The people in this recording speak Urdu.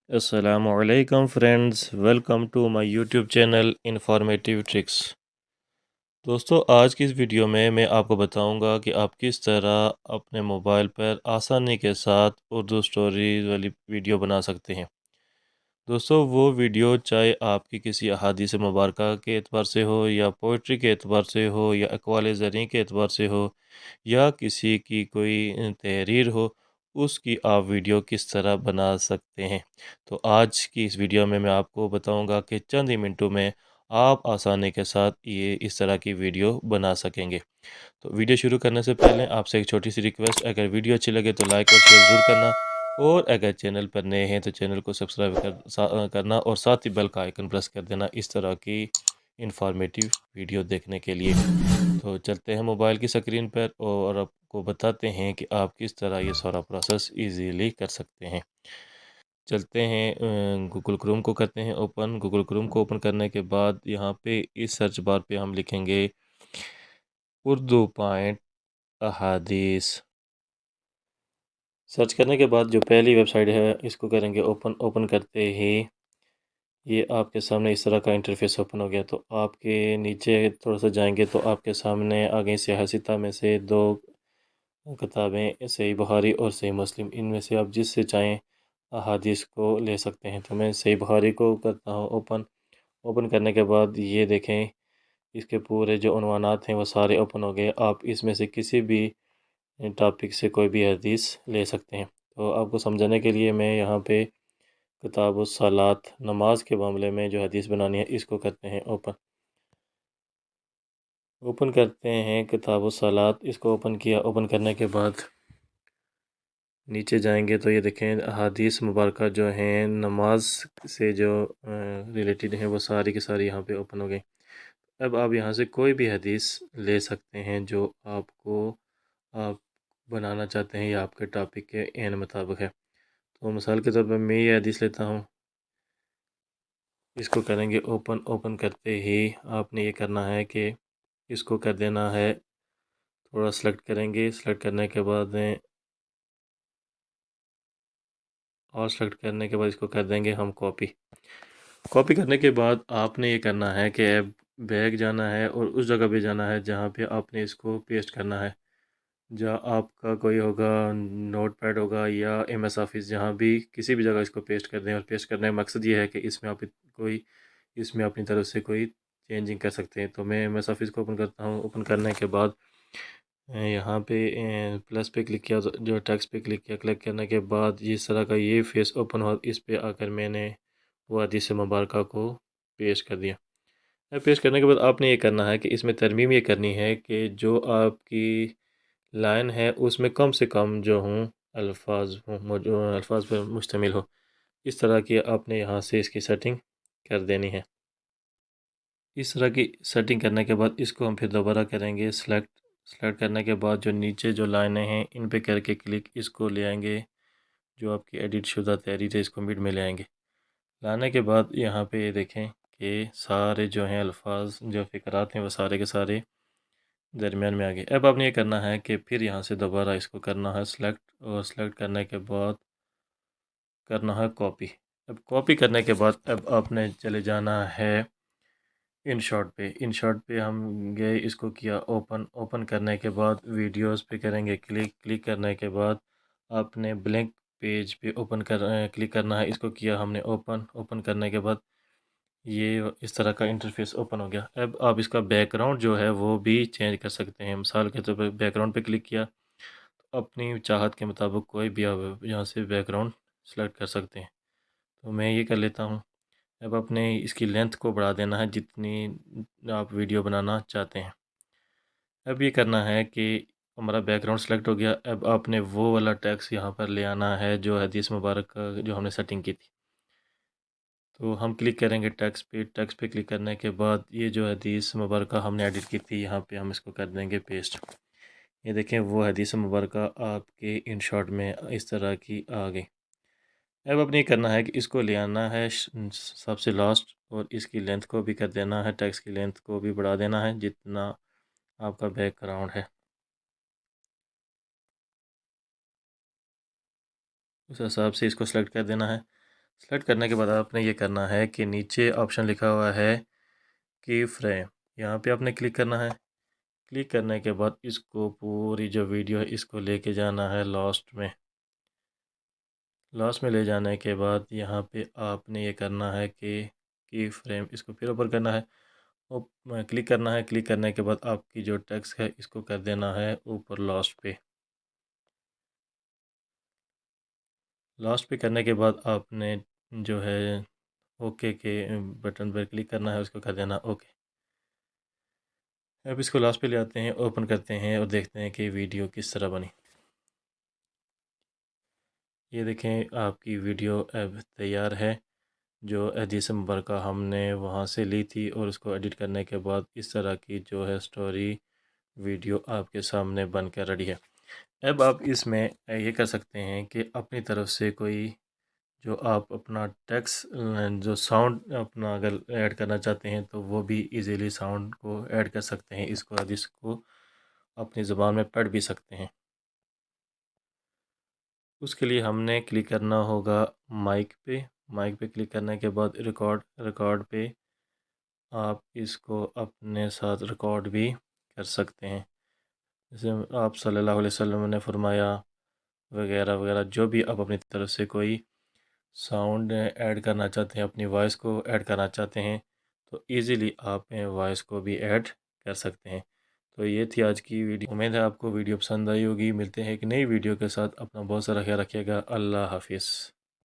السلام علیکم friends, welcome to my YouTube channel informative tricks. دوستو، آج کی اس ویڈیو میں آپ کو بتاؤں گا کہ آپ کس طرح اپنے موبائل پر آسانی کے ساتھ اردو سٹوریز والی ویڈیو بنا سکتے ہیں۔ دوستو، وہ ویڈیو چاہے آپ کی کسی احادیث مبارکہ کے اعتبار سے ہو، یا پوئٹری کے اعتبار سے ہو، یا اقوال زرعی کے اعتبار سے ہو، یا کسی کی کوئی تحریر ہو، اس کی آپ ویڈیو کس طرح بنا سکتے ہیں۔ تو آج کی اس ویڈیو میں آپ کو بتاؤں گا کہ چند ہی منٹوں میں آپ آسانی کے ساتھ یہ اس طرح کی ویڈیو بنا سکیں گے۔ تو ویڈیو شروع کرنے سے پہلے آپ سے ایک چھوٹی سی ریکویسٹ، اگر ویڈیو اچھی لگے تو لائک اور شیئر ضرور کرنا، اور اگر چینل پر نئے ہیں تو چینل کو سبسکرائب کرنا اور ساتھ ہی بیل کا آئیکن پریس کر دینا اس طرح کی انفارمیٹیو ویڈیو دیکھنے کے لیے۔ تو چلتے ہیں موبائل کی سکرین پر اور آپ کو بتاتے ہیں کہ آپ کس طرح یہ سارا پروسیس ایزیلی کر سکتے ہیں۔ چلتے ہیں گوگل کروم کو کرتے ہیں اوپن۔ گوگل کروم کو اوپن کرنے کے بعد یہاں پہ اس سرچ بار پہ ہم لکھیں گے اردو پوائنٹ احادیث۔ سرچ کرنے کے بعد جو پہلی ویب سائٹ ہے اس کو کریں گے اوپن۔ اوپن کرتے ہی یہ آپ کے سامنے اس طرح کا انٹرفیس اوپن ہو گیا۔ تو آپ کے نیچے تھوڑا سا جائیں گے تو آپ کے سامنے آگے سیاہ ستہ میں سے دو کتابیں، صحیح بخاری اور صحیح مسلم، ان میں سے آپ جس سے چاہیں احادیث کو لے سکتے ہیں۔ تو میں صحیح بخاری کو کرتا ہوں اوپن۔ اوپن کرنے کے بعد یہ دیکھیں اس کے پورے جو عنوانات ہیں وہ سارے اوپن ہو گئے۔ آپ اس میں سے کسی بھی ٹاپک سے کوئی بھی حدیث لے سکتے ہیں۔ تو آپ کو سمجھانے کے لیے میں یہاں پہ کتاب الصلاۃ، نماز کے معاملے میں جو حدیث بنانی ہے اس کو کرتے ہیں اوپن۔ اوپن کرتے ہیں کتاب الصلاۃ، اس کو اوپن کیا۔ اوپن کرنے کے بعد نیچے جائیں گے تو یہ دیکھیں احادیث مبارکہ جو ہیں نماز سے جو ریلیٹڈ ہیں وہ ساری کی ساری یہاں پہ اوپن ہو گئی۔ اب آپ یہاں سے کوئی بھی حدیث لے سکتے ہیں جو آپ بنانا چاہتے ہیں یا آپ کے ٹاپک کے عین مطابق ہے۔ تو مثال کے طور پر میں یہ حدیث لیتا ہوں، اس کو کریں گے اوپن۔ اوپن کرتے ہی آپ نے یہ کرنا ہے کہ اس کو کر دینا ہے، تھوڑا سلیکٹ کریں گے۔ سلیکٹ کرنے کے بعد اس کو کر دیں گے ہم کاپی۔ کاپی کرنے کے بعد آپ نے یہ کرنا ہے کہ بیک جانا ہے اور اس جگہ پہ جانا ہے جہاں پہ آپ نے اس کو پیسٹ کرنا ہے۔ جہاں آپ کا کوئی ہوگا نوٹ پیڈ ہوگا یا ایم ایس آفس، جہاں بھی کسی بھی جگہ اس کو پیسٹ کر دیں۔ اور پیسٹ کرنے کا مقصد یہ ہے کہ اس میں اپنی طرف سے کوئی چینجنگ کر سکتے ہیں۔ تو میں ایم ایس آفس کو اوپن کرتا ہوں۔ اوپن کرنے کے بعد یہاں پہ پلس پہ کلک کیا، جو ٹیکسٹ پہ کلک کیا۔ کلک کرنے کے بعد اس طرح کا یہ فیس اوپن ہوا، اس پہ آ کر میں نے وہ حدیث مبارکہ کو پیسٹ کر دیا۔ پیسٹ کرنے کے بعد آپ نے یہ کرنا ہے کہ اس میں ترمیم یہ کرنی ہے کہ جو آپ کی لائن ہے اس میں کم سے کم جو ہوں الفاظ جو الفاظ پر مشتمل ہو، اس طرح کی آپ نے یہاں سے اس کی سیٹنگ کر دینی ہے۔ اس طرح کی سیٹنگ کرنے کے بعد اس کو ہم پھر دوبارہ کریں گے سلیکٹ۔ سلیکٹ کرنے کے بعد جو نیچے جو لائنیں ہیں ان پہ کر کے کلک، اس کو لے آئیں گے، جو آپ کی ایڈٹ شدہ تحریر ہے اس کو مڈ میں لے آئیں گے۔ لانے کے بعد یہاں پہ یہ دیکھیں کہ سارے جو ہیں الفاظ، جو فقرات ہیں وہ سارے کے سارے درمیان میں آ گئے۔ اب آپ نے یہ کرنا ہے کہ پھر یہاں سے دوبارہ اس کو کرنا ہے سلیکٹ، اور سلیکٹ کرنے کے بعد کرنا ہے کاپی۔ اب کاپی کرنے کے بعد اب آپ نے چلے جانا ہے ان شارٹ پہ۔ ان شارٹ پہ ہم گئے، اس کو کیا اوپن۔ اوپن کرنے کے بعد ویڈیوز پہ کریں گے کلک۔ کلک کرنے کے بعد آپ نے بلینک پیج پہ کلک کرنا ہے، اس کو کیا ہم نے اوپن۔ اوپن کرنے کے بعد یہ اس طرح کا انٹرفیس اوپن ہو گیا۔ اب آپ اس کا بیک گراؤنڈ جو ہے وہ بھی چینج کر سکتے ہیں۔ مثال کے طور پر بیک گراؤنڈ پہ کلک کیا، اپنی چاہت کے مطابق کوئی بھی آپ یہاں سے بیک گراؤنڈ سلیکٹ کر سکتے ہیں۔ تو میں یہ کر لیتا ہوں۔ اب اپنے اس کی لینتھ کو بڑھا دینا ہے جتنی آپ ویڈیو بنانا چاہتے ہیں۔ اب یہ کرنا ہے کہ ہمارا بیک گراؤنڈ سلیکٹ ہو گیا۔ اب آپ نے وہ والا ٹیکس یہاں پر لے آنا ہے جو حدیث مبارک کا جو ہم نے سیٹنگ کی تھی۔ تو ہم کلک کریں گے ٹیکسٹ پہ۔ ٹیکسٹ پہ کلک کرنے کے بعد یہ جو حدیث مبارکہ ہم نے ایڈٹ کی تھی یہاں پہ ہم اس کو کر دیں گے پیسٹ۔ یہ دیکھیں وہ حدیث مبارکہ آپ کے ان شارٹ میں اس طرح کی آ گئی۔ اب اپنے کرنا ہے کہ اس کو لے آنا ہے سب سے لاسٹ، اور اس کی لینتھ کو بھی کر دینا ہے، ٹیکسٹ کی لینتھ کو بھی بڑھا دینا ہے جتنا آپ کا بیک گراؤنڈ ہے، اس حساب سے اس کو سلیکٹ کر دینا ہے۔ سلیکٹ کرنے کے بعد آپ نے یہ کرنا ہے کہ نیچے آپشن لکھا ہوا ہے کی فریم، یہاں پہ آپ نے کلک کرنا ہے۔ کلک کرنے کے بعد اس کو پوری جو ویڈیو ہے اس کو لے کے جانا ہے لاسٹ میں۔ لاسٹ میں لے جانے کے بعد یہاں پہ آپ نے یہ کرنا ہے کہ کی فریم اس کو پھر اوپر کرنا ہے، کلک کرنا ہے۔ کلک کرنے کے بعد آپ کی جو ٹیکسٹ ہے اس کو کر دینا ہے اوپر لاسٹ پہ۔ لاسٹ پہ کرنے کے بعد آپ نے جو ہے اوکے کے بٹن پر کلک کرنا ہے، اس کو کر دینا اوکے۔ اب اس کو لاسٹ پہ لے آتے ہیں، اوپن کرتے ہیں اور دیکھتے ہیں کہ ویڈیو کس طرح بنی۔ یہ دیکھیں آپ کی ویڈیو اب تیار ہے، جو حدیث مبارکہ ہم نے وہاں سے لی تھی، اور اس کو ایڈٹ کرنے کے بعد اس طرح کی جو ہے سٹوری ویڈیو آپ کے سامنے بن کے ریڈی ہے۔ اب آپ اس میں یہ کر سکتے ہیں کہ اپنی طرف سے کوئی جو آپ اپنا ٹیکس جو ساؤنڈ اپنا اگر ایڈ کرنا چاہتے ہیں تو وہ بھی ایزیلی ساؤنڈ کو ایڈ کر سکتے ہیں، اس کو حدیث کو اپنی زبان میں پڑھ بھی سکتے ہیں۔ اس کے لیے ہم نے کلک کرنا ہوگا مائک پہ۔ مائک پہ کلک کرنے کے بعد ریکارڈ پہ آپ اس کو اپنے ساتھ ریکارڈ بھی کر سکتے ہیں، جیسے آپ صلی اللہ علیہ وسلم نے فرمایا وغیرہ وغیرہ، جو بھی آپ اپنی طرف سے کوئی ساؤنڈ ایڈ کرنا چاہتے ہیں، اپنی وائس کو ایڈ کرنا چاہتے ہیں تو ایزیلی آپ وائس کو بھی ایڈ کر سکتے ہیں۔ تو یہ تھی آج کی ویڈیو، امید ہے آپ کو ویڈیو پسند آئی ہوگی۔ ملتے ہیں ایک نئی ویڈیو کے ساتھ، اپنا بہت سارا خیال رکھیے گا۔ اللہ حافظ۔